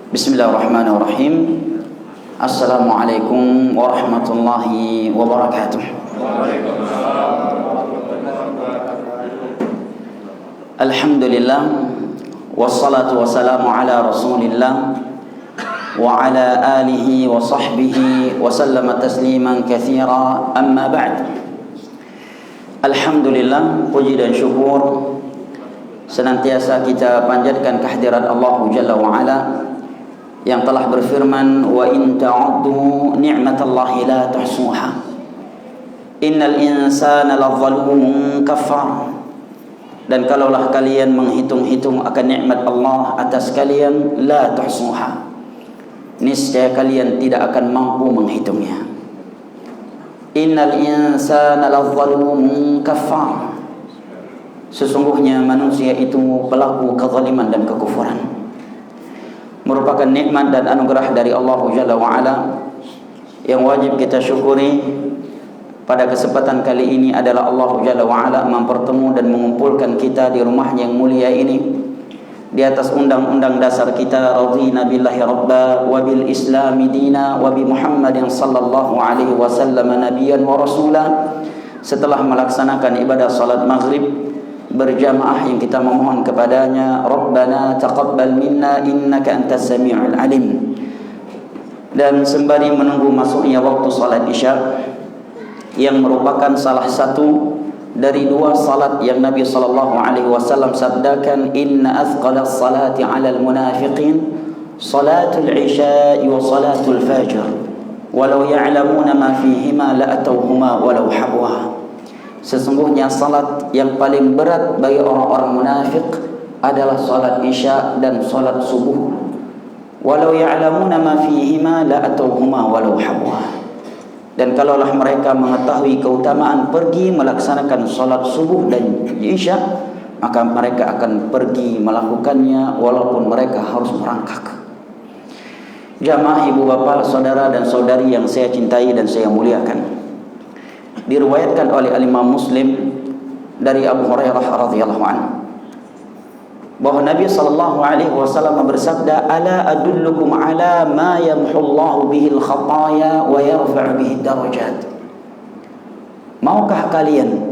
Bismillahirrahmanirrahim. Assalamualaikum warahmatullahi wabarakatuh. Alhamdulillah, wassalatu wassalamu ala rasulillah wa ala alihi wa sahbihi wa sallama tasliman katsira, amma ba'd. Alhamdulillah, puji dan syukur senantiasa kita panjatkan kehadirat Allah Jalla wa Ala yang telah berfirman, wa in ta'uddu ni'matallahi la tuhsuha innal insana ladzalumun kafar. Dan kalaulah kalian menghitung-hitung akan nikmat Allah atas kalian, la tuhsuha, niscaya kalian tidak akan mampu menghitungnya. Innal insana ladzalumun kafar, sesungguhnya manusia itu pelaku kezaliman dan kekufuran. Merupakan nikmat dan anugerah dari Allah Jalla wa Ala yang wajib kita syukuri. Pada kesempatan kali ini adalah Allah Jalla wa Ala mempertemu dan mengumpulkan kita di rumahnya yang mulia ini di atas undang-undang dasar kita, radhina billahi rabba wa bil islami dina wa bi Muhammadin sallallahu alaihi wasallam nabiyyan wa rasula. Setelah melaksanakan ibadah salat maghrib berjamaah yang kita memohon kepadanya, Rabbana taqabbal minna innaka antas sami'ul alim. Dan sembari menunggu masuknya waktu salat isya yang merupakan salah satu dari dua salat yang Nabi sallallahu alaihi wasallam sabdakan, inna athqalas salati 'alal munafiqin salatul isya wa salatul fajr walau ya'lamuna ma fihima la atawhuma walau habwa. Sesungguhnya salat yang paling berat bagi orang-orang munafik adalah salat isya dan salat subuh. Walau ya'lamuna ma fihima la atawhuma walau habwa. Dan kalaulah mereka mengetahui keutamaan pergi melaksanakan salat subuh dan isya, maka mereka akan pergi melakukannya walaupun mereka harus merangkak. Jamaah ibu bapak, saudara dan saudari yang saya cintai dan saya muliakan, diriwayatkan oleh Imam Muslim dari Abu Hurairah radhiyallahu anhu bahwa Nabi sallallahu alaihi wasallam bersabda, ala adullukum ala ma yamhullahu bihil khataya wa yarfa'u bihi darajat. Maukah kalian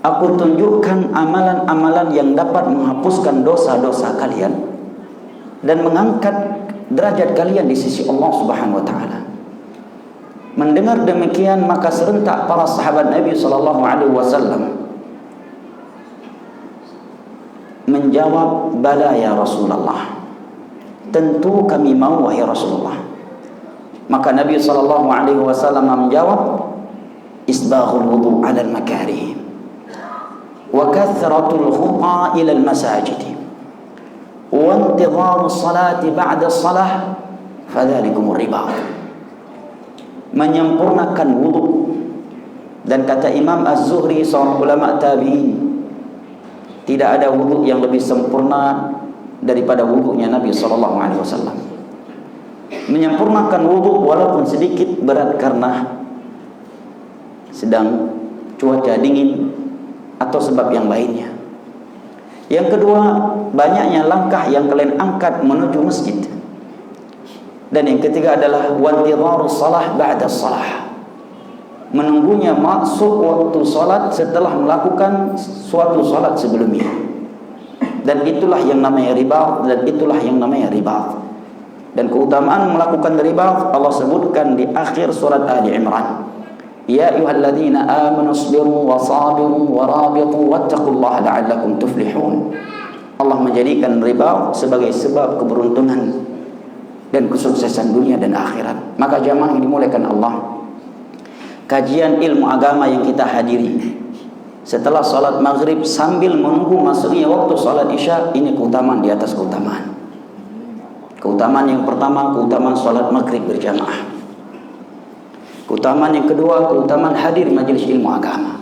aku tunjukkan amalan-amalan yang dapat menghapuskan dosa-dosa kalian dan mengangkat derajat kalian di sisi Allah Subhanahu wa taala? Mendengar demikian, maka serentak para sahabat Nabi sallallahu alaihi wasallam menjawab, bala ya Rasulullah, tentu kami mau wahai Rasulullah. Maka Nabi sallallahu alaihi wasallam menjawab, isbaghul wudu 'ala al-makarih wa kathratul khuta ila al-masajid wa intidharu as-salati ba'da as-salah fadzalikumur riba. Menyempurnakan wudu. Dan kata Imam Az-Zuhri, seorang ulama tabi'in, tidak ada wudu yang lebih sempurna daripada wudunya Nabi SAW. Menyempurnakan wudu walaupun sedikit berat karena sedang cuaca dingin atau sebab yang lainnya. Yang kedua, banyaknya langkah yang kalian angkat menuju masjid. Dan yang ketiga adalah wantidharus salah ba'da salah, menunggunya masuk waktu salat setelah melakukan suatu salat sebelumnya. Dan itulah yang namanya riba, dan itulah yang namanya riba. Dan keutamaan melakukan riba Allah sebutkan di akhir surat Ali Imran, ya ayyuhalladzina amanu isbiru wa sabiru wa rabitu wattaqullaha la'allakum tuflihun. Allah menjadikan riba sebagai sebab keberuntungan dan kesuksesan dunia dan akhirat. Maka jamaah yang dimuliakan Allah, kajian ilmu agama yang kita hadiri setelah salat maghrib sambil menunggu masuknya waktu salat isya, ini keutamaan di atas keutamaan. Keutamaan yang pertama, keutamaan salat maghrib berjamaah. Keutamaan yang kedua, keutamaan hadir majelis ilmu agama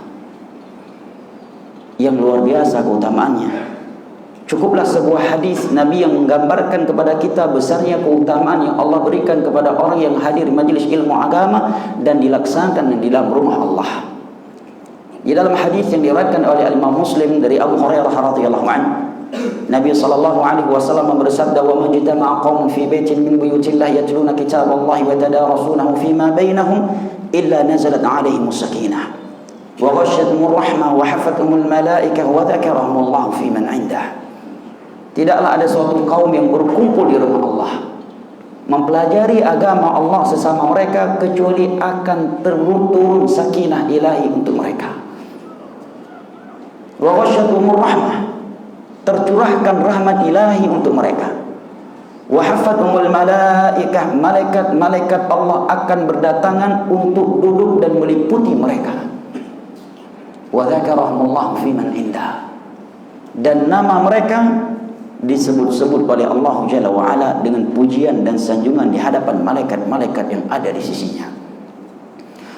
yang luar biasa keutamaannya. Cukuplah sebuah hadis Nabi yang menggambarkan kepada kita besarnya keutamaan yang Allah berikan kepada orang yang hadir majelis ilmu agama dan dilaksanakan di dalam rumah Allah. Di dalam hadis yang diriwayatkan oleh Imam Muslim dari Abu Hurairah radhiyallahu anhu, Nabi SAW bersabda, "Wa majtama'a qaumun fi baitin min buyutillah yatluna kitaballahi wa tadarasunahu fima bainahum illa nazalat 'alaihimus sakinah wa ghasyiyatuhumur rahmah wa hafathumul malaikah wa dzakarahumullahu fi man 'indah." Tidaklah ada suatu kaum yang berkumpul di rumah Allah mempelajari agama Allah sesama mereka kecuali akan turun sakinah ilahi untuk mereka. Wa ghasyiyatuhumur rahmah, tercurahkan rahmat ilahi untuk mereka. Wa hafathumul malaikah, malaikat Allah akan berdatangan untuk duduk dan meliputi mereka. Wa dzakarahumullahu fi man indah, dan nama mereka disebut-sebut oleh Allah Jalla wa Ala dengan pujian dan sanjungan di hadapan malaikat-malaikat yang ada di sisinya.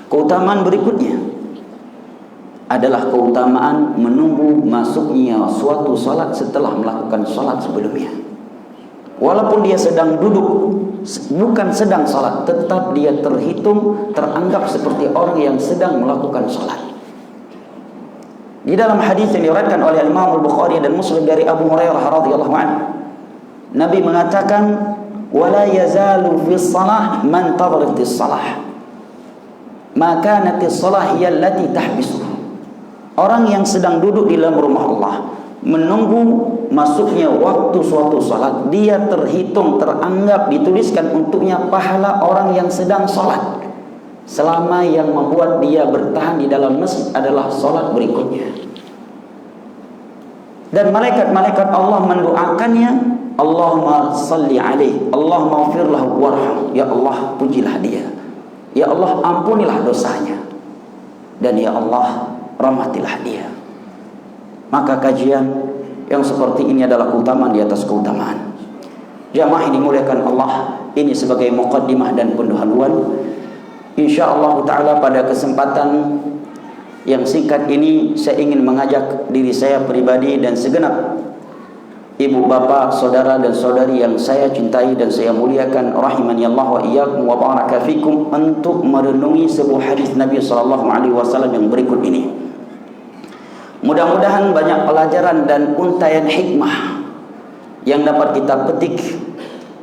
Keutamaan berikutnya adalah keutamaan menunggu masuknya suatu salat setelah melakukan salat sebelumnya. Walaupun dia sedang duduk, bukan sedang salat, tetap dia terhitung, teranggap seperti orang yang sedang melakukan salat. Di dalam hadis yang diriwayatkan oleh Imam Al-Bukhari dan Muslim dari Abu Hurairah radhiyallahu anhu, Nabi mengatakan, "Wala yazalu fi shalah man tadharatis salah, ma kanatis salah hiya allati tahbisuhu." Orang yang sedang duduk di dalam rumah Allah menunggu masuknya waktu suatu salat, dia terhitung, teranggap, dituliskan untuknya pahala orang yang sedang salat, selama yang membuat dia bertahan di dalam masjid adalah salat berikutnya. Dan malaikat-malaikat Allah mendoakannya, Allahumma salli alaihi, Allahumma ighfir lahu warham, ya Allah pujilah dia, ya Allah ampunilah dosanya, dan ya Allah rahmatilah dia. Maka kajian yang seperti ini adalah keutamaan di atas keutamaan. Jamaah yang dimuliakan Allah, ini sebagai muqaddimah dan pendahuluan. InsyaAllah ta'ala pada kesempatan yang singkat ini saya ingin mengajak diri saya pribadi dan segenap ibu bapak, saudara dan saudari yang saya cintai dan saya muliakan, rahimani Allah wa iyyakum wa baraka fikum, untuk merenungi sebuah hadis Nabi SAW yang berikut ini. Mudah-mudahan banyak pelajaran dan untaian hikmah yang dapat kita petik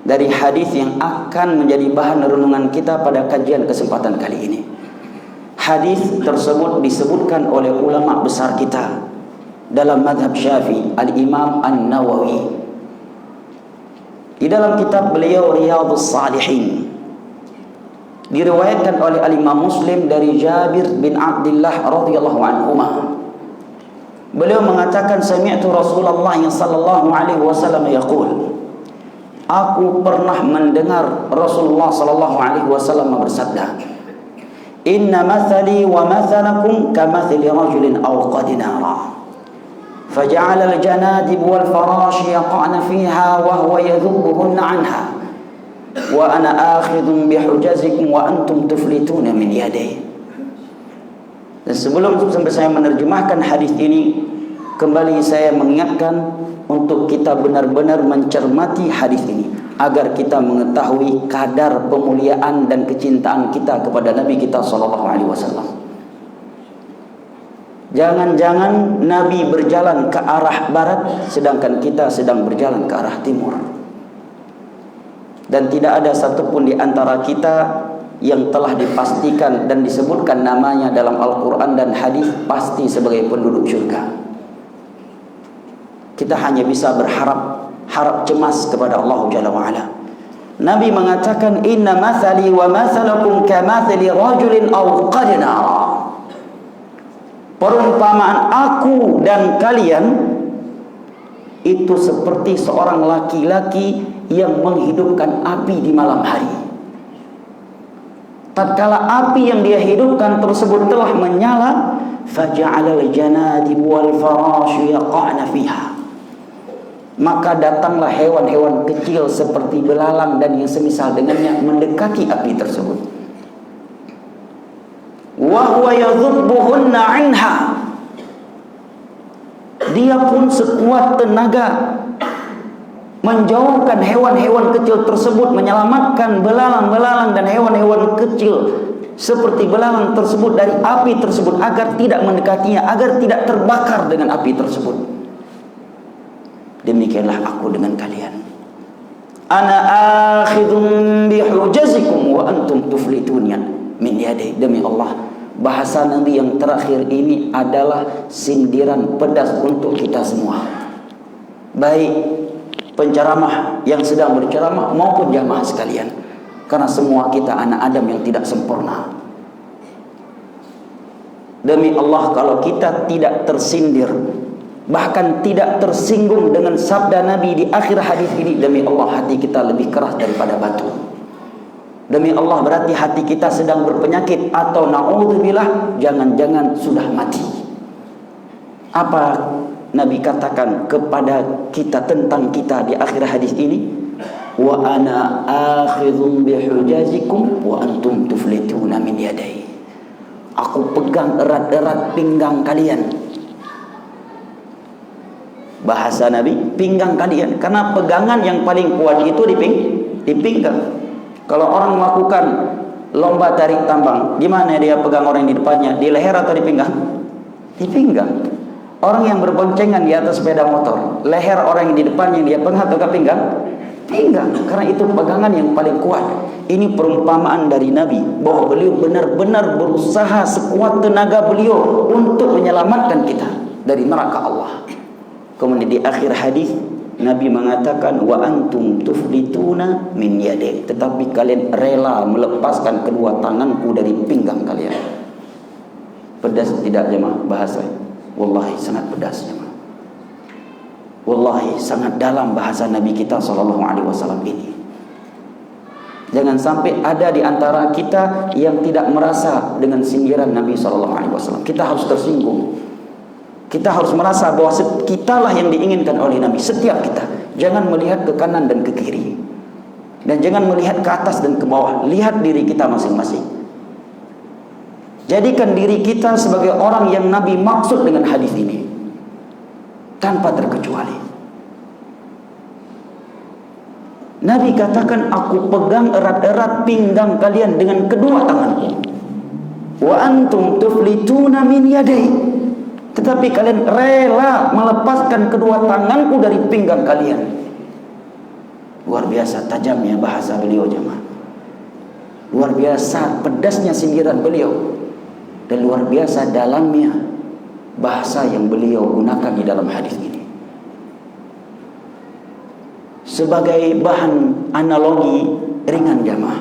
dari hadis yang akan menjadi bahan renungan kita pada kajian kesempatan kali ini. Hadis tersebut disebutkan oleh ulama besar kita dalam mazhab Syafi'i, Al-Imam An-Nawawi. Di dalam kitab beliau Riyadhus Shalihin, diriwayatkan oleh Al-Imam Muslim dari Jabir bin Abdullah radhiyallahu anhuma. Beliau mengatakan, sami'tu Rasulullah sallallahu alaihi wasallam yaqul, aku pernah mendengar Rasulullah sallallahu alaihi wasallam bersabda, inna mathali wa mathalakum kamathali rajulin awqada nara faja'ala al-janadib wal farash yaqa'na fiha wa huwa yadhubbuhunna anha wa ana akhidhun bihujazikum wa antum tuflituna min yadayhi. Dan sebelum sampai saya menerjemahkan hadis ini, kembali saya mengingatkan untuk kita benar-benar mencermati hadis ini agar kita mengetahui kadar pemuliaan dan kecintaan kita kepada Nabi kita sallallahu alaihi wasallam. Jangan-jangan Nabi berjalan ke arah barat sedangkan kita sedang berjalan ke arah timur. Dan tidak ada satupun di antara kita yang telah dipastikan dan disebutkan namanya dalam Al-Quran dan hadis pasti sebagai penduduk syurga. Kita hanya bisa berharap, harap cemas kepada Allah Jalla wa'ala. Nabi mengatakan, inna mathali wa mathalakum kamathali rajulin awqada nara. Perumpamaan aku dan kalian itu seperti seorang laki-laki yang menghidupkan api di malam hari. Tatkala api yang dia hidupkan tersebut telah menyala, faja'ala al-janadib wal farash yaqa'na fiha, maka datanglah hewan-hewan kecil seperti belalang dan yang semisal dengannya mendekati api tersebut. Wa huwa yadhubbuhunna anha, dia pun sekuat tenaga menjauhkan hewan-hewan kecil tersebut, menyelamatkan belalang-belalang dan hewan-hewan kecil seperti belalang tersebut dari api tersebut agar tidak mendekatinya, agar tidak terbakar dengan api tersebut. demikianlah aku dengan kalian. Ana akhidun bihujazikum wa antum tuflitun min yadi. Demi Allah, bahasa Nabi yang terakhir ini adalah sindiran pedas untuk kita semua, baik penceramah yang sedang berceramah maupun jamaah sekalian, karena semua kita anak Adam yang tidak sempurna. Demi Allah, kalau kita tidak tersindir, bahkan tidak tersinggung dengan sabda Nabi di akhir hadis ini, demi Allah hati kita lebih keras daripada batu. Demi Allah, berarti hati kita sedang berpenyakit, atau na'udzubillah, jangan-jangan sudah mati. Apa Nabi katakan kepada kita tentang kita di akhir hadis ini? Wa ana akhidhum bihujazikum wa antum tuflituna min yadai. Aku pegang erat-erat pinggang kalian. Bahasa Nabi, pinggang kalian, karena pegangan yang paling kuat itu di pinggang. Kalau orang melakukan lomba tarik tambang, di mana dia pegang orang yang di depannya? Di leher atau di pinggang? Di pinggang. Orang yang berboncengan di atas sepeda motor, leher orang yang di depannya dia pegang atau pinggang? Pinggang. Karena itu pegangan yang paling kuat. Ini perumpamaan dari Nabi bahwa beliau benar-benar berusaha sekuat tenaga beliau untuk menyelamatkan kita dari neraka Allah. Kemudian di akhir hadis Nabi mengatakan wa antum tuflituna min yadi, tetapi kalian rela melepaskan kedua tanganku dari pinggang kalian. Pedas tidak jemaah bahasa? Wallahi sangat pedas jemaah. Wallahi sangat dalam bahasa Nabi kita SAW ini. Jangan sampai ada di antara kita yang tidak merasa dengan sindiran Nabi SAW. Kita harus tersinggung. Kita harus merasa bahwa kitalah yang diinginkan oleh Nabi. Setiap kita. Jangan melihat ke kanan dan ke kiri. Dan jangan melihat ke atas dan ke bawah. Lihat diri kita masing-masing. Jadikan diri kita sebagai orang yang Nabi maksud dengan hadis ini. Tanpa terkecuali. Nabi katakan, aku pegang erat-erat pinggang kalian dengan kedua tanganku. Wa antum tuflituna min yadai. Tetapi kalian rela melepaskan kedua tanganku dari pinggang kalian. Luar biasa tajamnya bahasa beliau jemaah. Luar biasa pedasnya sindiran beliau. Dan luar biasa dalamnya bahasa yang beliau gunakan di dalam hadis ini. Sebagai bahan analogi ringan jamaah,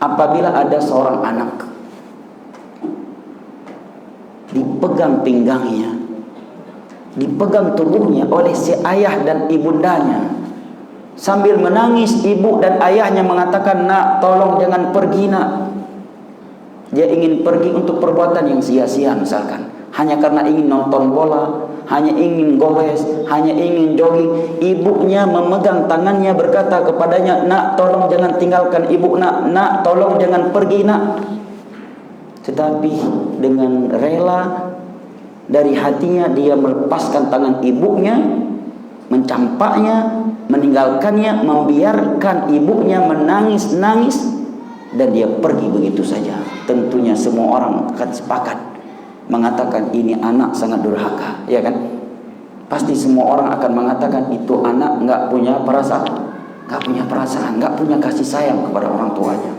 apabila ada seorang anak dipegang pinggangnya, dipegang tubuhnya oleh si ayah dan ibundanya, sambil menangis ibu dan ayahnya mengatakan, nak tolong jangan pergi nak. Dia ingin pergi untuk perbuatan yang sia-sia misalkan, hanya karena ingin nonton bola, hanya ingin goes, hanya ingin jogging. Ibunya memegang tangannya berkata kepadanya, nak tolong jangan tinggalkan ibu nak, nak tolong jangan pergi nak. Tetapi dengan rela dari hatinya dia melepaskan tangan ibunya, mencampaknya, meninggalkannya, membiarkan ibunya menangis-nangis, dan dia pergi begitu saja. Tentunya semua orang akan sepakat mengatakan ini anak sangat durhaka, ya kan? Pasti semua orang akan mengatakan itu anak nggak punya perasaan, nggak punya kasih sayang kepada orang tuanya.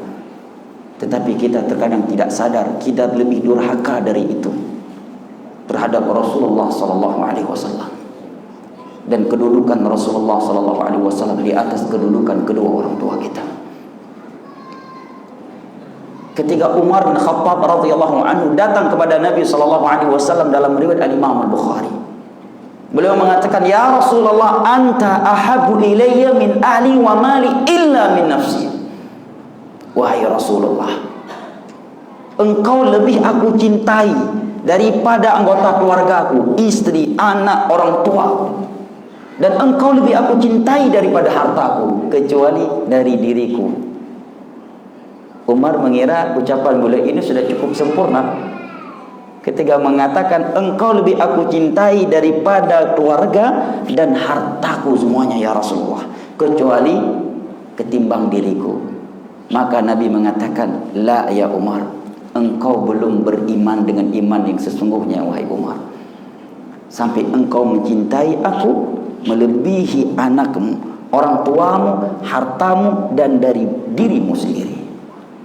Tetapi kita terkadang tidak sadar kita lebih durhaka dari itu terhadap Rasulullah SAW, dan kedudukan Rasulullah SAW di atas kedudukan kedua orang tua kita. Ketika Umar bin Khattab radhiyallahu anhu datang kepada Nabi SAW dalam riwayat Al-Imam Al-Bukhari, beliau mengatakan, ya Rasulullah, anta ahabbu ilayya min ahli wa mali illa min nafsi. Wahai Rasulullah, engkau lebih aku cintai daripada anggota keluargaku, istri, anak, orang tua, dan engkau lebih aku cintai daripada hartaku, kecuali dari diriku. Umar mengira ucapan beliau ini sudah cukup sempurna ketika mengatakan, engkau lebih aku cintai daripada keluarga dan hartaku semuanya ya Rasulullah, kecuali ketimbang diriku. Maka Nabi mengatakan, la ya Umar, engkau belum beriman dengan iman yang sesungguhnya wahai Umar, sampai engkau mencintai aku melebihi anakmu, orang tuamu, hartamu, dan dari dirimu sendiri.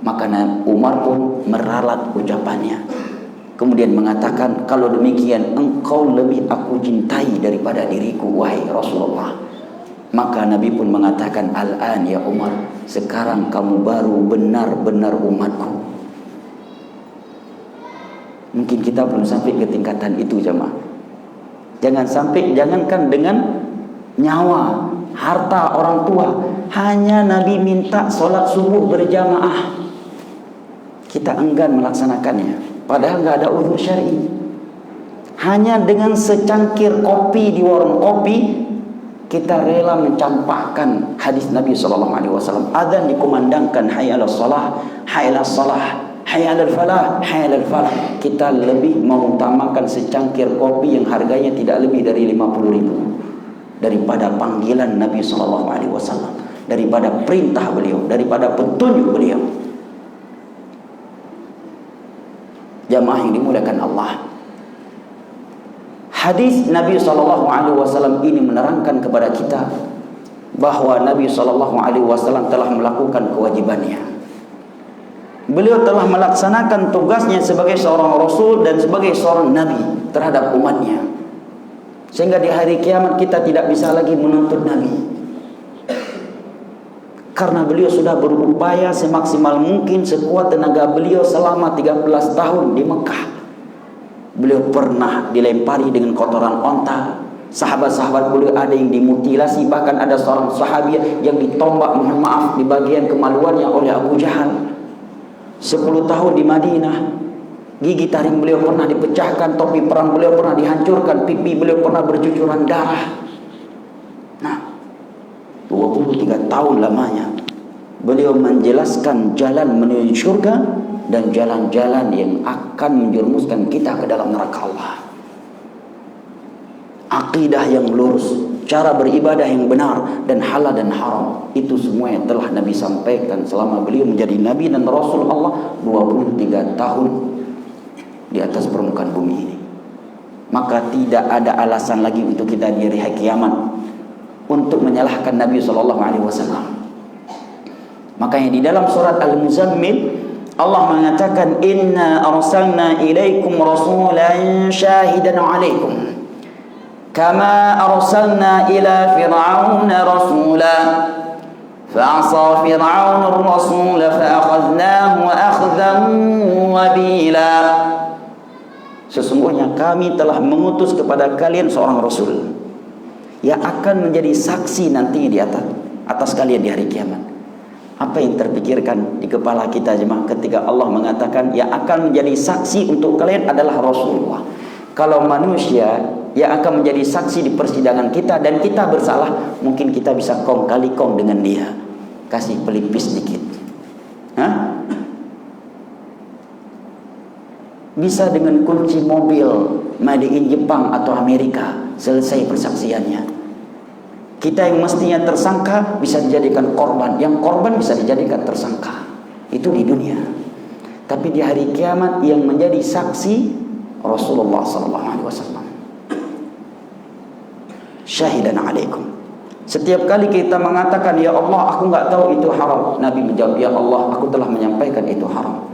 Maka Umar pun meralat ucapannya. Kemudian mengatakan, kalau demikian engkau lebih aku cintai daripada diriku, wahai Rasulullah. Maka Nabi pun mengatakan, al-an ya Umar, sekarang kamu baru benar-benar umatku. Mungkin kita belum sampai ke tingkatan itu, jemaah. Jangankan dengan nyawa, harta orang tua, hanya Nabi minta sholat subuh berjamaah, kita enggan melaksanakannya, padahal nggak ada uzur syar'i. Hanya dengan secangkir kopi di warung kopi, kita rela mencampakkan hadis Nabi SAW. Adzan dikumandangkan, hayya 'alas shalah, hayya 'alas shalah, hayya 'alal falah, hayya 'alal falah. Kita lebih mengutamakan secangkir kopi yang harganya tidak lebih dari 50.000 daripada panggilan Nabi SAW, daripada perintah beliau, daripada petunjuk beliau. Jamaah yang dimuliakan Allah, hadis Nabi SAW ini menerangkan kepada kita bahwa Nabi SAW telah melakukan kewajibannya. Beliau telah melaksanakan tugasnya sebagai seorang Rasul dan sebagai seorang Nabi terhadap umatnya, sehingga di hari kiamat kita tidak bisa lagi menuntut Nabi, karena beliau sudah berupaya semaksimal mungkin sekuat tenaga beliau selama 13 tahun di Mekah. Beliau pernah dilempari dengan kotoran onta. Sahabat-sahabat beliau ada yang dimutilasi, bahkan ada seorang sahabat yang ditombak, mohon maaf, di bagian kemaluannya oleh Abu Jahal. 10 tahun di Madinah, gigi taring beliau pernah dipecahkan, topi perang beliau pernah dihancurkan, pipi beliau pernah bercucuran darah. Nah, 23 tahun lamanya beliau menjelaskan jalan menuju surga dan jalan-jalan yang akan menjerumuskan kita ke dalam neraka Allah. Akidah yang lurus, cara beribadah yang benar, dan halal dan haram, itu semua yang telah Nabi sampaikan selama beliau menjadi Nabi dan Rasul Allah 23 tahun di atas permukaan bumi ini. Maka tidak ada alasan lagi untuk kita di hari kiamat untuk menyalahkan Nabi SAW. Makanya di dalam surat Al-Muzammil Allah mengatakan, inna arsalna ilaikum rasulan syahidan alaikum kama arsalna ila fir'auna rasula fa'asa fir'auna ar-rasula fa'akhadnahu akhdan wabila. Sesungguhnya kami telah mengutus kepada kalian seorang rasul yang akan menjadi saksi nanti di atas kalian di hari kiamat. Apa yang terpikirkan di kepala kita, jemaah, ketika Allah mengatakan yang akan menjadi saksi untuk kalian adalah Rasulullah? Kalau manusia yang akan menjadi saksi di persidangan kita dan kita bersalah, mungkin kita bisa kong kali kong dengan dia, kasih pelipis sedikit. Hah? Bisa dengan kunci mobil made in Jepang atau Amerika, selesai persaksiannya. Kita yang mestinya tersangka bisa dijadikan korban, yang korban bisa dijadikan tersangka. Itu di dunia. Tapi di hari kiamat yang menjadi saksi Rasulullah SAW. Syahidan alaikum. Setiap kali kita mengatakan, ya Allah, aku nggak tahu itu haram, Nabi menjawab, ya Allah, aku telah menyampaikan itu haram.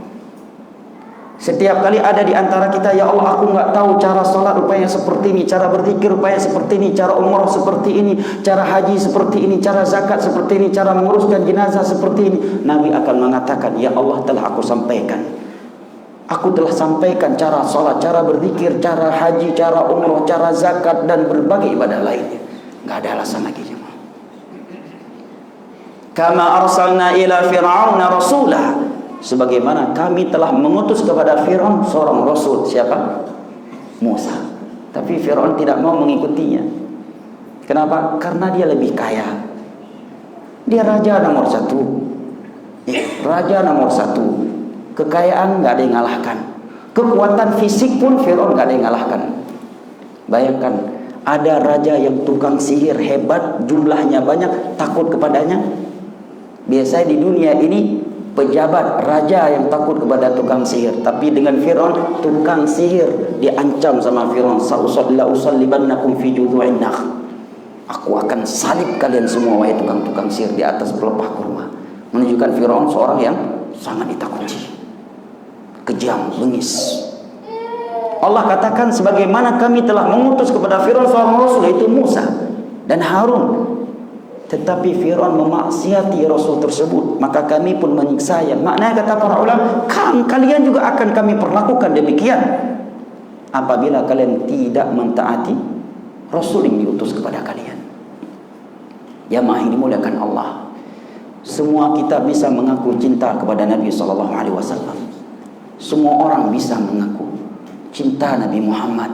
Setiap kali ada di antara kita, ya Allah, aku nggak tahu cara sholat rupanya seperti ini, cara berzikir rupanya seperti ini, cara umrah seperti ini, cara haji seperti ini, cara zakat seperti ini, cara menguruskan jenazah seperti ini. Nabi akan mengatakan, ya Allah, telah aku sampaikan. Aku telah sampaikan cara sholat, cara berzikir, cara haji, cara umrah, cara zakat, dan berbagai ibadah lainnya. Nggak ada alasan lagi, jemaah. Kama arsalna ila fir'auna rasulah, sebagaimana kami telah mengutus kepada Fir'aun seorang rasul. Siapa? Musa. Tapi Fir'aun tidak mau mengikutinya. Kenapa? Karena dia lebih kaya. Dia raja nomor 1. Raja nomor 1. Kekayaan nggak ada yang ngalahkan. Kekuatan fisik pun Fir'aun nggak ada yang ngalahkan. Bayangkan, ada raja yang tukang sihir hebat, jumlahnya banyak, takut kepadanya. Biasanya di dunia ini pejabat, raja yang takut kepada tukang sihir. Tapi dengan Fir'aun, tukang sihir diancam sama Fir'aun, la usallibannakum fi judhu'in nakhl. Aku akan salib kalian semua wahai tukang-tukang sihir di atas pelepah kurma. Menunjukkan Firaun seorang yang sangat ditakuti, kejam, bengis. Allah katakan sebagaimana kami telah mengutus kepada Firaun seorang rasul, yaitu Musa dan Harun. Tetapi Firaun memaksiati rasul tersebut, maka kami pun menyiksanya. Maknanya kata para ulama, kalian juga akan kami perlakukan demikian apabila kalian tidak mentaati rasul yang diutus kepada kalian. Ya maha dimuliakan Allah. Semua kita bisa mengaku cinta kepada Nabi SAW. Semua orang bisa mengaku cinta Nabi Muhammad,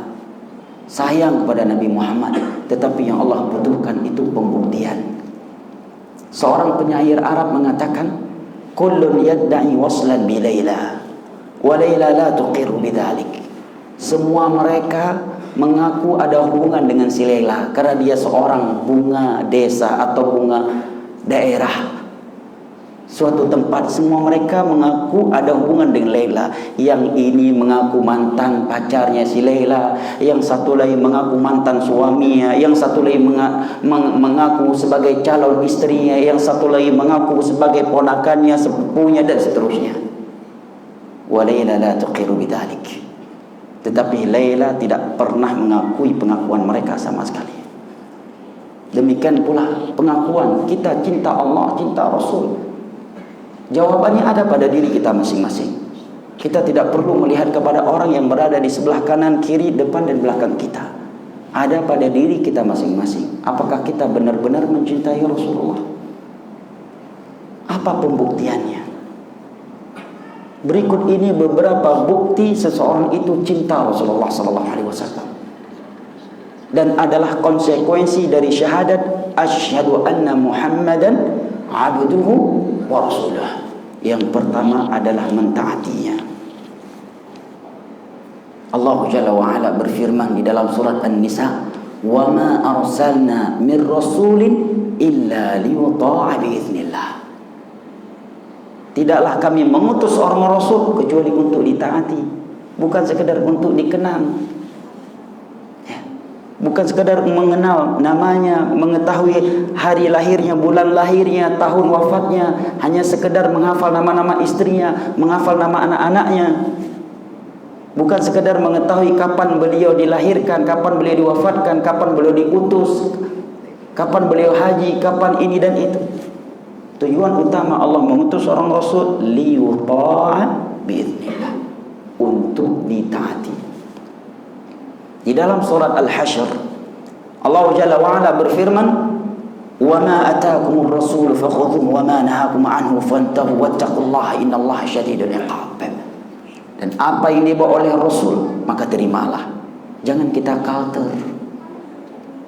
sayang kepada Nabi Muhammad. Tetapi yang Allah butuhkan itu pembuktian. Seorang penyair Arab mengatakan, kullun yadda'i waslan bi Laila wa Laila la tuqirru bidzalik. Semua mereka mengaku ada hubungan dengan si Laila karena dia seorang bunga desa atau bunga daerah suatu tempat. Semua mereka mengaku ada hubungan dengan Laila. Yang ini mengaku mantan pacarnya si Laila, yang satu lagi mengaku mantan suaminya, yang satu lagi mengaku sebagai calon istrinya, yang satu lagi mengaku sebagai ponakannya, sepupunya, dan seterusnya. Wa Laila la tuqiru bidzalik. Tetapi Laila tidak pernah mengakui pengakuan mereka sama sekali. Demikian pula pengakuan kita cinta Allah, cinta Rasul. Jawabannya ada pada diri kita masing-masing. Kita tidak perlu melihat kepada orang yang berada di sebelah kanan, kiri, depan dan belakang kita. Ada pada diri kita masing-masing. Apakah kita benar-benar mencintai Rasulullah? Apa pembuktiannya? Berikut ini beberapa bukti seseorang itu cinta Rasulullah SAW, dan adalah konsekuensi dari syahadat asyhadu anna Muhammadan abduhu wa rasuluh. Yang pertama adalah mentaatinya. Allah Jalla wa Ala berfirman di dalam surat An-Nisa, wa ma arsalna min rasulin illa liyuta'a biiznillah. Tidaklah kami mengutus orang rasul kecuali untuk ditaati, bukan sekedar untuk dikenang. Bukan sekadar mengenal namanya, mengetahui hari lahirnya, bulan lahirnya, tahun wafatnya, hanya sekedar menghafal nama-nama istrinya, menghafal nama anak-anaknya. Bukan sekadar mengetahui kapan beliau dilahirkan, kapan beliau diwafatkan, kapan beliau diutus, kapan beliau haji, kapan ini dan itu. Tujuan utama Allah mengutus seorang rasul liyuta'a biiznillah, untuk ditaati. Di dalam surat Al-Hasyr, Allah Jalla wa Ala berfirman, "Wa ma ataakumur rasul fakhudhuhu wa ma nahakum anhu fantahu wattaqullaha innallaha syadidul iqab." Dan apa yang dibawa oleh Rasul, maka terimalah. Jangan kita counter.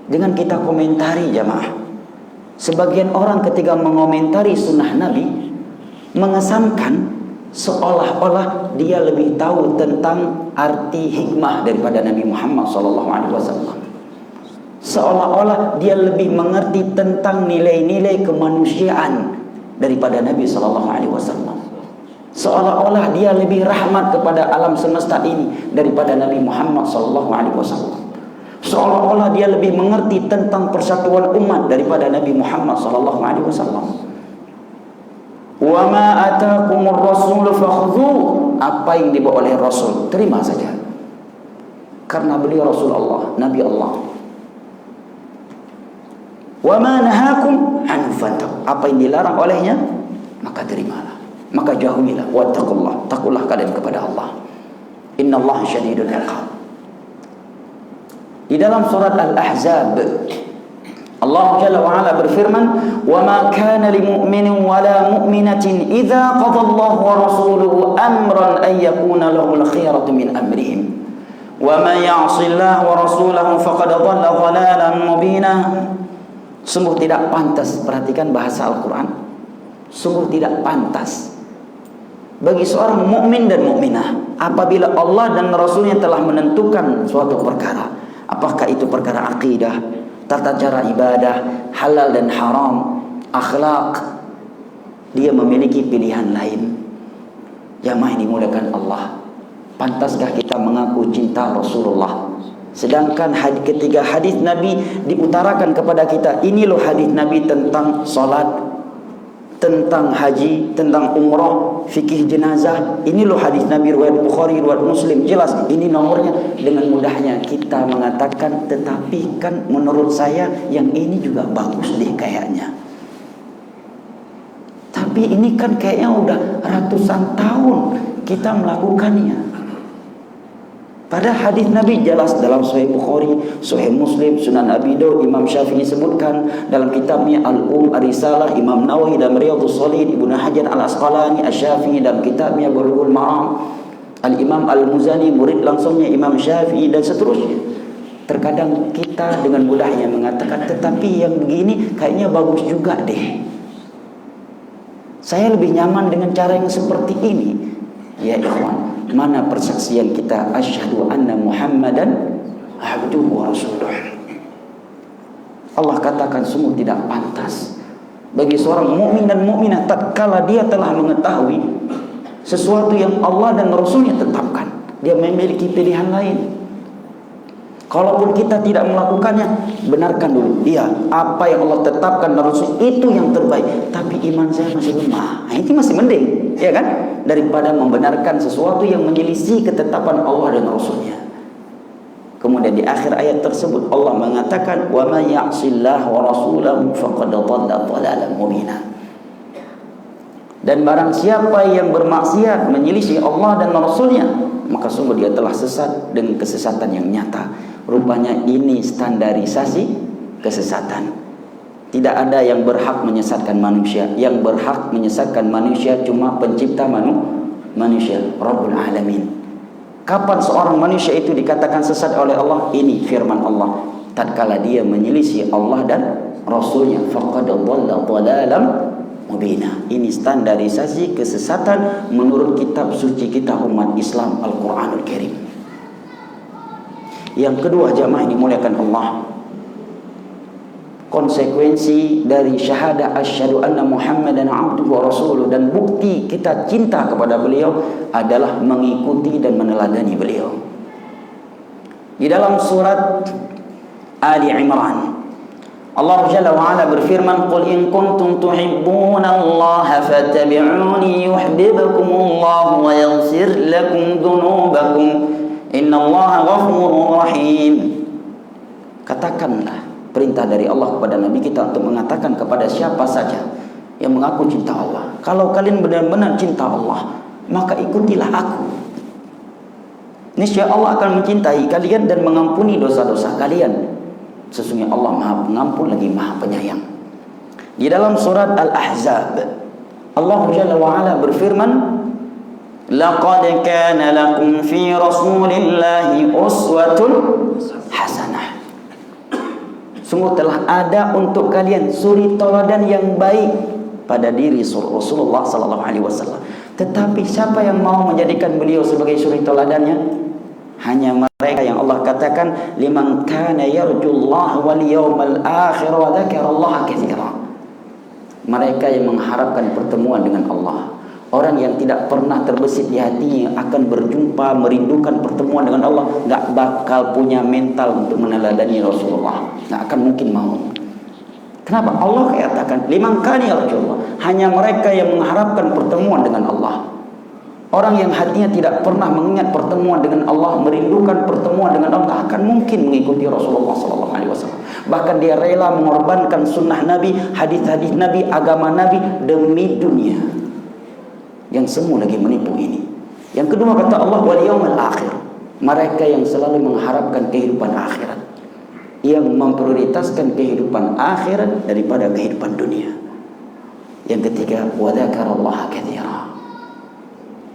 Jangan kita komentari, jamaah. Sebagian orang ketika mengomentari sunnah Nabi mengesankan seolah-olah dia lebih tahu tentang arti hikmah daripada Nabi Muhammad SAW. Seolah-olah dia lebih mengerti tentang nilai-nilai kemanusiaan daripada Nabi SAW. Seolah-olah dia lebih rahmat kepada alam semesta ini daripada Nabi Muhammad SAW. Seolah-olah dia lebih mengerti tentang persatuan umat daripada Nabi Muhammad SAW. Wa ma ataakumur rasul fakhudhuhu. Apa yang dibawa oleh Rasul, terima saja. Karena beliau Rasul Allah, Nabi Allah. Wa ma nahakum anhu fantahu. Apa yang dilarang olehnya, maka terimalah, maka jauhilah. Wattaqullah, takulah kalian kepada Allah. Innallaha syadidul iqab. Di dalam surat Al-Ahzab, Allah Jalla wa Ala berfirman, "Wa ma kana lil mu'minin wa la mu'minatin idza qada Allahu wa rasuluhu amran ay yakuna lahumul khiyaratu min amrihim wa man ya'si Allah wa rasulahu faqad dhalla dhalalan mubina." Sungguh tidak pantas, perhatikan bahasa Al-Qur'an. Sungguh tidak pantas bagi seorang mukmin dan mukminah apabila Allah dan Rasulnya telah menentukan suatu perkara, apakah itu perkara akidah, tata cara ibadah, halal dan haram, akhlak, dia memiliki pilihan lain. Jamaah yang dimuliakan Allah, pantaskah kita mengaku cinta Rasulullah Sedangkan ketika hadis Nabi diutarakan kepada kita, ini loh hadis Nabi tentang salat, tentang haji, tentang umrah, fikih jenazah. Ini loh hadis Nabi riwayat Bukhari, riwayat Muslim, jelas ini nomornya. Dengan mudahnya kita mengatakan, tetapi kan menurut saya yang ini juga bagus deh kayaknya. Tapi ini kan kayaknya udah ratusan tahun kita melakukannya. Pada hadis Nabi jelas dalam Sahih Bukhari, Sahih Muslim, Sunan Abi Daud, Imam Syafi'i sebutkan dalam kitabnya Ar-Risalah, Imam Nawawi dalam Riyadhus Shalihin, Ibnu Hajar Al-Asqalani Asy-Syafi'i dalam kitabnya Bulughul Maram, Al-Imam Al-Muzani murid langsungnya Imam Syafi'i dan seterusnya. Terkadang kita dengan mudahnya mengatakan, tetapi yang begini kayaknya bagus juga deh. Saya lebih nyaman dengan cara yang seperti ini. Ya ikhwan, mana persaksian kita asyhadu anna Muhammadan abduhu wa rasuluh. Allah katakan sungguh tidak pantas bagi seorang mukmin dan mukminah tatkala dia telah mengetahui sesuatu yang Allah dan Rasulnya tetapkan, dia memiliki pilihan lain. Kalaupun kita tidak melakukannya, benarkan dulu. Iya, apa yang Allah tetapkan dan Rasul itu yang terbaik. Tapi iman saya masih lemah. Nah, itu masih mending, ya kan? Daripada membenarkan sesuatu yang menyelisih ketetapan Allah dan Rasulnya. Kemudian di akhir ayat tersebut Allah mengatakan, "Wa may ya'sillahu wa rasulahu faqad dhalla dhalalan mubina." Dan barang siapa yang bermaksiat menyelisih Allah dan Rasulnya, maka sungguh dia telah sesat dengan kesesatan yang nyata. Rupanya ini standarisasi kesesatan. Tidak ada yang berhak menyesatkan manusia. Yang berhak menyesatkan manusia cuma pencipta manusia, Rabbul Alamin. Kapan seorang manusia itu dikatakan sesat oleh Allah? Ini firman Allah. Tatkala dia menyelisih Allah dan Rasulnya, faqad dhalla dhalalan mubina. Ini standarisasi kesesatan menurut kitab suci kita umat Islam, Al-Quranul Karim. Yang kedua, jamaah ini dimuliakan Allah, konsekuensi dari syahadah asyhadu anna Muhammadan abduhu wa rasuluh dan bukti kita cinta kepada beliau adalah mengikuti dan meneladani beliau. Di dalam surat Ali Imran, Allah Jalla wa Ala berfirman, "Qul in kuntum tuhibbunallaha fattabi'uni yuhibbukumullahu wa yaghfir lakum dzunubakum innallaha ghafurur rahim." Katakanlah, perintah dari Allah kepada Nabi kita untuk mengatakan kepada siapa saja yang mengaku cinta Allah, kalau kalian benar-benar cinta Allah, maka ikutilah aku. Niscaya Allah akan mencintai kalian dan mengampuni dosa-dosa kalian. Sesungguhnya Allah Maha Pengampun lagi Maha Penyayang. Di dalam surat Al-Ahzab, Allah Jalla wa Ala berfirman, "Laqad kana lakum fi Rasulillahi uswatun hasanah." Sungguh telah ada untuk kalian suri teladan yang baik pada diri Rasulullah sallallahu alaihi wasallam. Tetapi siapa yang mau menjadikan beliau sebagai suri teladannya? Hanya mereka yang Allah katakan, liman kana yarjullaha wal yawmal akhir wa dzakarallaha katsiran. Mereka yang mengharapkan pertemuan dengan Allah. Orang yang tidak pernah terbesit di hatinya akan berjumpa, merindukan pertemuan dengan Allah, gak bakal punya mental untuk meneladani Rasulullah. Gak akan mungkin mau. Kenapa? Allah katakan, liman kana yarjullah. Hanya mereka yang mengharapkan pertemuan dengan Allah. Orang yang hatinya tidak pernah mengingat pertemuan dengan Allah, merindukan pertemuan dengan Allah, akan mungkin mengikuti Rasulullah SAW. Bahkan dia rela mengorbankan sunnah Nabi, hadis-hadis Nabi, agama Nabi demi dunia yang semu lagi menipu ini. Yang kedua kata Allah, wal yaumil akhir. Mereka yang selalu mengharapkan kehidupan akhirat, yang memprioritaskan kehidupan akhirat daripada kehidupan dunia. Yang ketiga, wa dzakarallaha katsiran.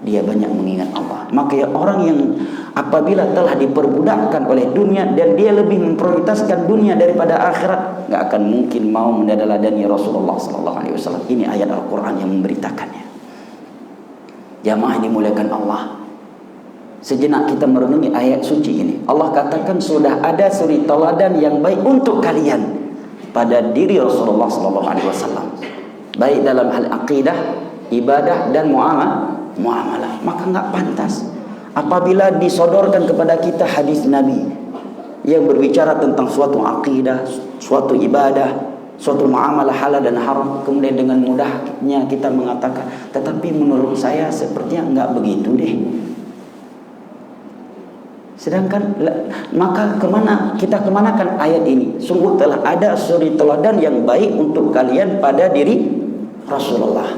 Dia banyak mengingat Allah. Maka ya, orang yang apabila telah diperbudakkan oleh dunia dan dia lebih memprioritaskan dunia daripada akhirat, gak akan mungkin mau meneladani Rasulullah SAW. Ini ayat Al-Quran yang memberitakannya. Jamaah ini dimuliakan Allah. Sejenak kita merenungi ayat suci ini. Allah katakan sudah ada suri teladan yang baik untuk kalian pada diri Rasulullah SAW. Baik dalam hal akidah, ibadah dan muamalah. Maka nggak pantas apabila disodorkan kepada kita hadis Nabi yang berbicara tentang suatu akidah, suatu ibadah, suatu muamalah halal dan haram, kemudian dengan mudahnya kita mengatakan, tetapi menurut saya sepertinya enggak begitu deh. Sedangkan maka kita kemanakan ayat ini? Sungguh telah ada suri teladan yang baik untuk kalian pada diri Rasulullah.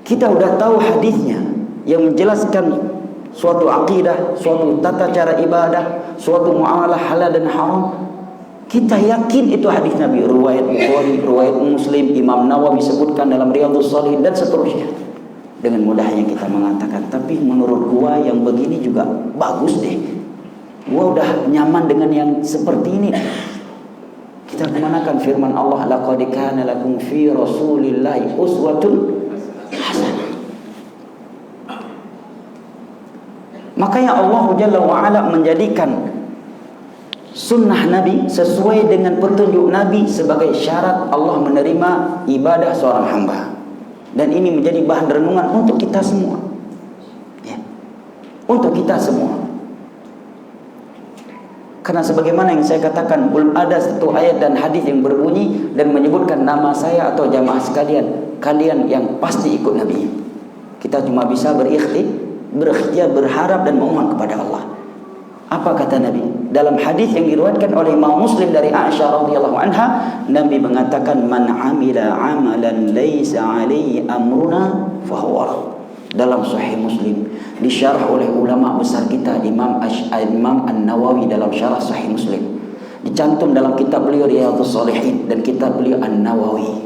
Kita sudah tahu hadisnya yang menjelaskan suatu akidah, suatu tata cara ibadah, suatu muamalah halal dan haram. Kita yakin itu hadis Nabi, riwayat Bukhari, riwayat Muslim, Imam Nawawi sebutkan dalam Riyadhus Shalihin dan seterusnya. Dengan mudahnya kita mengatakan, tapi menurut gua yang begini juga bagus deh. Gua udah nyaman dengan yang seperti ini. Kita kemanakan firman Allah, laqad kana lakum fi rasulillahi uswatun hasanah. Makanya Allah Jalla wa'ala menjadikan sunnah Nabi sesuai dengan petunjuk Nabi sebagai syarat Allah menerima ibadah seorang hamba. Dan ini menjadi bahan renungan untuk kita semua, ya. Untuk kita semua. Karena sebagaimana yang saya katakan, belum ada satu ayat dan hadis yang berbunyi dan menyebutkan nama saya atau jamaah sekalian, kalian yang pasti ikut Nabi. Kita cuma bisa berikhtiar, berharap dan memohon kepada Allah. Apa kata Nabi? Dalam hadis yang diriwayatkan oleh Imam Muslim dari Aisyah radhiyallahu anha, Nabi mengatakan, "Man 'amila 'amalan laisa 'alaihi amruna fahuwa rad." Dalam Sahih Muslim, disyarah oleh ulama besar kita Imam An-Nawawi dalam syarah Sahih Muslim. Dicantum dalam kitab beliau Riyadhus Shalihin dan kitab beliau An-Nawawi,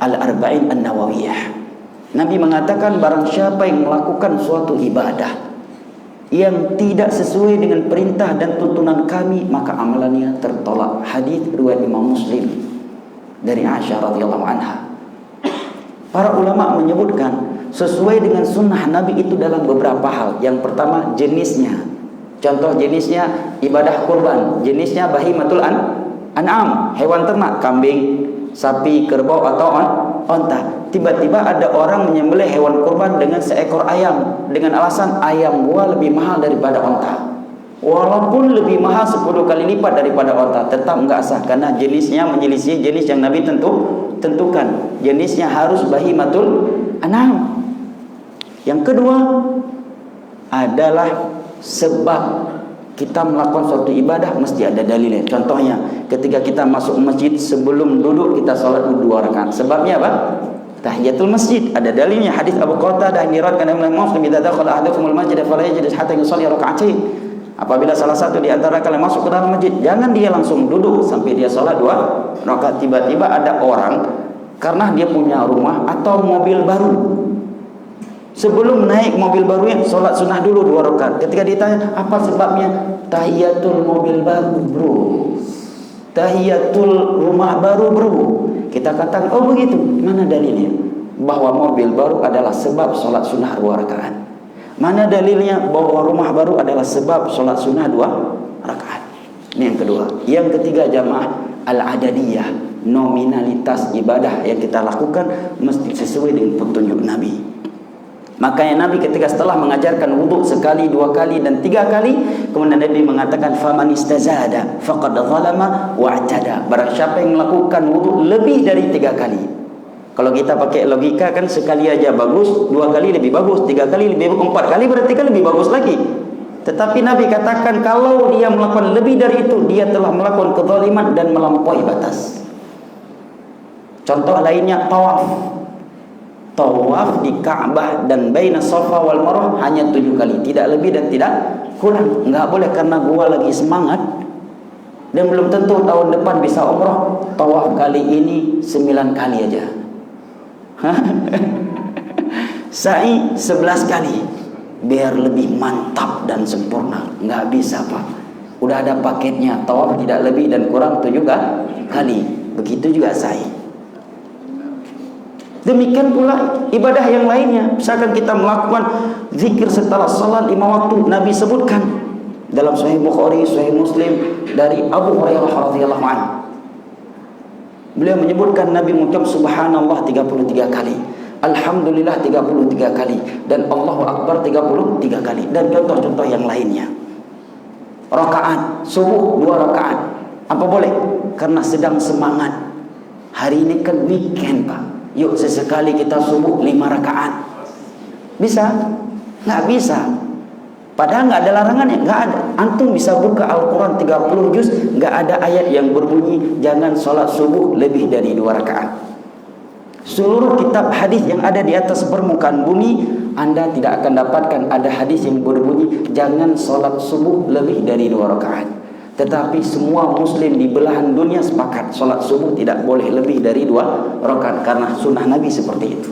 Al-Arba'in An-Nawawiyah. Nabi mengatakan, barang siapa yang melakukan suatu ibadah yang tidak sesuai dengan perintah dan tuntunan kami, maka amalannya tertolak. Hadis riwayat Imam Muslim dari Aisyah radhiyallahu anha. Para ulama menyebutkan sesuai dengan sunnah Nabi itu dalam beberapa hal. Yang pertama, jenisnya. Contoh jenisnya ibadah kurban, jenisnya bahimatul an'am, hewan ternak, kambing, sapi, kerbau atau onta. Tiba-tiba ada orang menyembelih hewan kurban dengan seekor ayam dengan alasan ayam gua lebih mahal daripada onta. Walaupun lebih mahal 10 kali lipat daripada onta, tetap enggak sah karena jenisnya menyelisih jenis yang Nabi tentukan. Jenisnya harus bahimatul an'am. Yang kedua adalah sebab kita melakukan suatu ibadah mesti ada dalilnya. Contohnya, ketika kita masuk masjid, sebelum duduk kita salat 2 rakaat. Sebabnya apa? Tahiyatul masjid, ada dalilnya. Hadis Abu Qatadah yang diriwayatkan oleh Imam Muslim, "Idza dakhala ahadukumul masjid fala yajlis hatta yusalli rak'atain." Apabila salah satu di antara kalian masuk ke dalam masjid, jangan dia langsung duduk sampai dia salat 2 rakaat. Tiba-tiba ada orang karena dia punya rumah atau mobil baru, sebelum naik mobil barunya salat sunnah dulu 2 rakaat. Ketika ditanya apa sebabnya, tahiyatul mobil baru bro, tahiyatul rumah baru bro. Kita katakan, oh begitu. Mana dalilnya bahwa mobil baru adalah sebab solat sunnah 2 rakaat? Mana dalilnya bahwa rumah baru adalah sebab solat sunnah 2 rakaat? Ini yang kedua. Yang ketiga, jamaah, al-adadiyah, nominalitas ibadah yang kita lakukan mesti sesuai dengan petunjuk Nabi. Makanya Nabi ketika setelah mengajarkan wudhu sekali, 2 kali dan 3 kali, kemudian Nabi mengatakan, faman istazada faqad zalama wa'tada. Barang siapa yang melakukan wudhu lebih dari 3 kali. Kalau kita pakai logika kan sekali aja bagus, 2 kali lebih bagus, 3 kali lebih bagus, 4 kali berarti kan lebih bagus lagi. Tetapi Nabi katakan kalau dia melakukan lebih dari itu, dia telah melakukan kezaliman dan melampaui batas. Contoh lainnya, tawaf di Ka'bah dan baina Safa wal Marwah hanya 7 kali, tidak lebih dan tidak kurang. Enggak boleh karena gua lagi semangat dan belum tentu tahun depan bisa umrah, tawaf kali ini 9 kali aja. Sa'i 11 kali biar lebih mantap dan sempurna. Enggak bisa, Pak. Udah ada paketnya, tawaf tidak lebih dan kurang 7 kali. Begitu juga sa'i. Demikian pula ibadah yang lainnya. Misalkan kita melakukan zikir setelah salat 5 waktu, Nabi sebutkan dalam Sahih Bukhari, Sahih Muslim dari Abu Hurairah radhiyallahu anhu. Beliau menyebutkan Nabi mengucap subhanallah 33 kali, alhamdulillah 33 kali, dan Allahu Akbar 33 kali, dan contoh-contoh yang lainnya. rakaat, subuh 2 rakaat. Apa boleh? Karena sedang semangat. Hari ini kan weekend, Pak. Yuk sesekali kita subuh 5 rakaat. Bisa? Nggak bisa. Padahal nggak ada larangannya, nggak ada. Antum bisa buka Al-Quran 30 juz, nggak ada ayat yang berbunyi jangan sholat subuh lebih dari 2 rakaat. Seluruh kitab hadis yang ada di atas permukaan bumi, Anda tidak akan dapatkan ada hadis yang berbunyi jangan sholat subuh lebih dari 2 rakaat. Tetapi semua muslim di belahan dunia sepakat sholat subuh tidak boleh lebih dari 2 rakaat karena sunnah Nabi seperti itu.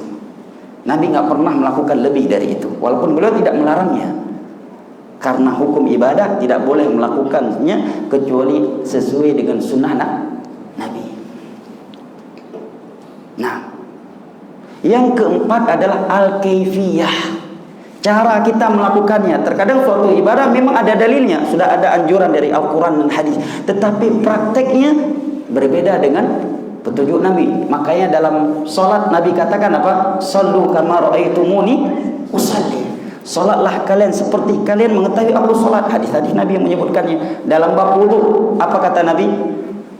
Nabi nggak pernah melakukan lebih dari itu, walaupun beliau tidak melarangnya. Karena hukum ibadah tidak boleh melakukannya kecuali sesuai dengan sunnah Nabi. Nah, yang keempat adalah al-kaifiyah. Cara kita melakukannya. Terkadang suatu ibadah memang ada dalilnya, sudah ada anjuran dari Al-Quran dan hadis, tetapi prakteknya berbeda dengan petunjuk Nabi. Makanya dalam solat Nabi katakan apa? Sallu kama ra'aitumuni usalli. Solatlah kalian seperti kalian mengetahui aku solat. Hadis-hadis Nabi yang menyebutkannya. Dalam bab wudu, apa kata Nabi?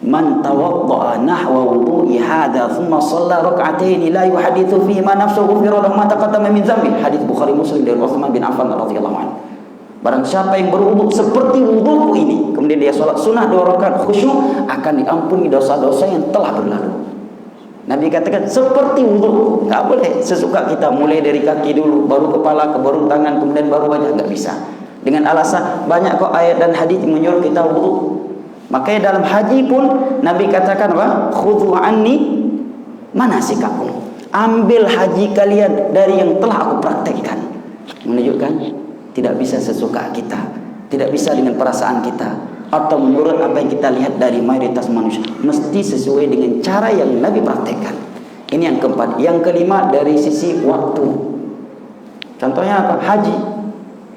Man tawadda'a nahwa wudu'i hadha thumma shalla rak'ataini la yuhaditsu fihi ma nafsuhu ghufira lahu ma taqaddama min dhanbi. Hadis Bukhari Muslim dari Utsman bin Affan radhiyallahu anhu. Barang siapa yang berwudu seperti wuduku ini, kemudian dia sholat sunnah 2 rakaat khusyuk, akan diampuni dosa-dosa yang telah berlalu. Nabi katakan seperti wudu. Nggak boleh sesuka kita, mulai dari kaki dulu, baru kepala, baru tangan, kemudian baru wajah. Nggak bisa. Dengan alasan banyak kok ayat dan hadis yang menyuruh kita wudu. Makanya dalam haji pun Nabi katakan apa? Khudhu anni manasikakum. Ambil haji kalian dari yang telah aku praktekkan. Menunjukkan tidak bisa sesuka kita, tidak bisa dengan perasaan kita, atau menurut apa yang kita lihat dari mayoritas manusia. Mesti sesuai dengan cara yang Nabi praktekkan. Ini yang keempat. Yang kelima dari sisi waktu. Contohnya apa? Haji.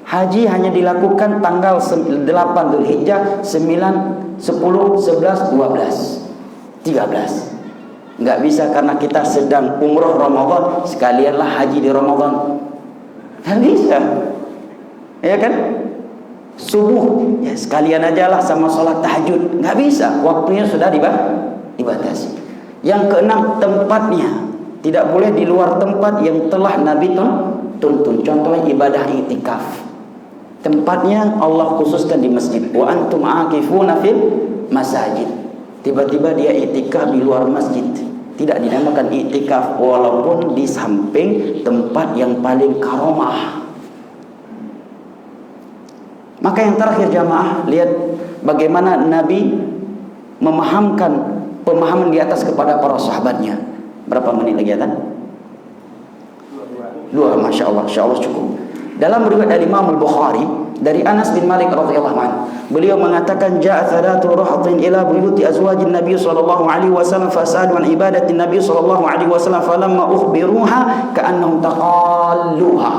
Haji hanya dilakukan tanggal 8 Dzulhijjah, 9, 10, 11, 12, 13. Nggak bisa karena kita sedang umroh Ramadan, sekalianlah haji di Ramadan. Nggak bisa. Ya kan? Subuh ya sekalian aja lah sama sholat tahajud. Nggak bisa, waktunya sudah dibatasi. Yang keenam, tempatnya. Tidak boleh di luar tempat yang telah Nabi tuntun. Contohnya ibadah iktikaf. Tempatnya Allah khususkan di masjid. Wa antum aqifuna fil masajid. Tiba-tiba dia iktikaf di luar masjid. Tidak dinamakan iktikaf walaupun di samping tempat yang paling karomah. Maka yang terakhir jamaah, lihat bagaimana Nabi memahamkan pemahaman di atas kepada para sahabatnya. Berapa menit lagi ya? 2, Masya Allah, Insya Allah cukup. Dalam riwayat dari Imam Al-Bukhari dari Anas bin Malik radhiyallahu anhu, beliau mengatakan ja'a thalathatu rahatin ila buyuti azwajin Nabi sallallahu alaihi wasallam fasalu an ibadatin Nabi sallallahu alaihi wasallam falamma ukhbiruha ka'annahum taqalluha.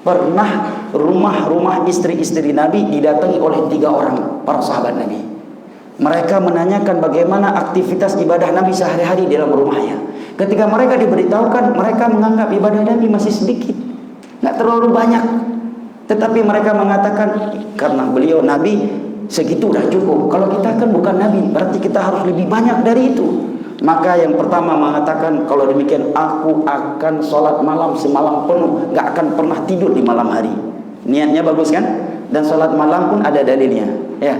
Pernah rumah-rumah istri-istri Nabi didatangi oleh 3 orang para sahabat Nabi. Mereka menanyakan bagaimana aktivitas ibadah Nabi sehari-hari di dalam rumahnya. Ketika mereka diberitahukan, mereka menganggap ibadah Nabi masih sedikit, nggak terlalu banyak. Tetapi mereka mengatakan karena beliau Nabi segitu udah cukup. Kalau kita kan bukan Nabi, berarti kita harus lebih banyak dari itu. Maka yang pertama mengatakan kalau demikian aku akan sholat malam semalam penuh, nggak akan pernah tidur di malam hari. Niatnya bagus kan? Dan sholat malam pun ada dalilnya. Ya.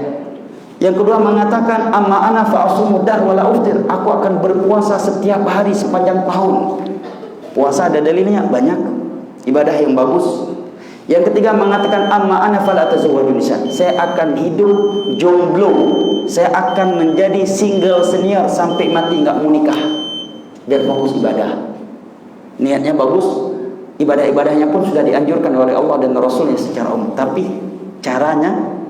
Yang kedua mengatakan amma ana fa'asumu dar wala uftir. Aku akan berpuasa setiap hari sepanjang tahun. Puasa ada dalilnya banyak. Ibadah yang bagus. Yang ketiga mengatakan amma ana fala tazawwaju nisa. Saya akan hidup jomblo. Saya akan menjadi single senior sampai mati enggak mau nikah. Biar fokus ibadah. Niatnya bagus. Ibadah-ibadahnya pun sudah dianjurkan oleh Allah dan Rasulnya secara umum. Tapi caranya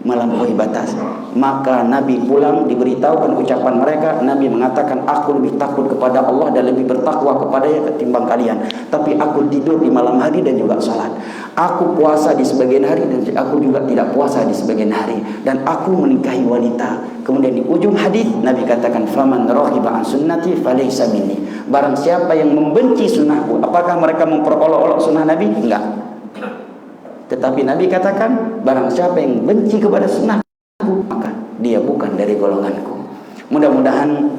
melampaui batas. Maka Nabi pulang diberitahukan ucapan mereka. Nabi mengatakan aku lebih takut kepada Allah dan lebih bertakwa kepadanya ketimbang kalian. Tapi aku tidur di malam hari dan juga salat. Aku puasa di sebagian hari dan aku juga tidak puasa di sebagian hari. Dan aku menikahi wanita. Kemudian di ujung hadis Nabi katakan faman raghiba an sunnati falaysa minni. Barang siapa yang membenci sunnahku, apakah mereka memperolok-olok sunnah Nabi? Enggak. Tetapi Nabi katakan, barang siapa yang benci kepada sunnahku, maka dia bukan dari golonganku. Mudah-mudahan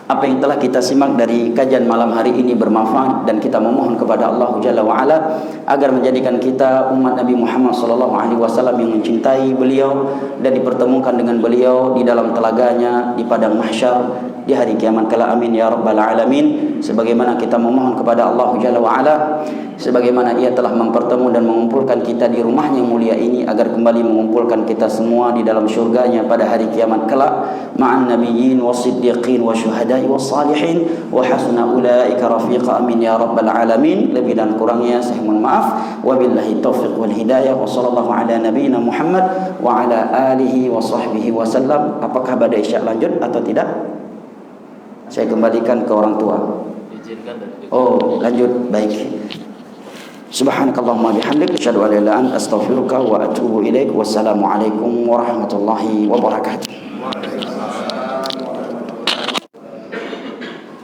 apa yang telah kita simak dari kajian malam hari ini bermanfaat, dan kita memohon kepada Allah Jalla wa Ala agar menjadikan kita umat Nabi Muhammad sallallahu alaihi wasallam yang mencintai beliau dan dipertemukan dengan beliau di dalam telaganya di padang mahsyar di hari kiamat kala. Amin ya rabbal alamin. Sebagaimana kita memohon kepada Allah Jalla wa Ala, sebagaimana ia telah mempertemukan dan mengumpulkan kita di rumahnya yang mulia ini, agar kembali mengumpulkan kita semua di dalam syurganya pada hari kiamat kelak, ma'an nabiyyin wasiddiqin wa syuhada'i wassalihin wa hasuna ulaika rafiqa. Amin ya rabbal alamin. Lebih dan kurangnya saya mohon maaf. Wabillahi taufiq wal hidayah. Wa sallallahu ala nabiyyina Muhammad wa ala alihi wa sahbihi wasallam. Apakah pada isya lanjut atau tidak? Saya kembalikan ke orang tua. Oh, lanjut. Baik. Subhanakallahumma bihamdik asyhadu an la ilaha illa anta astaghfiruka wa atubu ilaik. Wassalamu alaikum warahmatullahi wabarakatuh.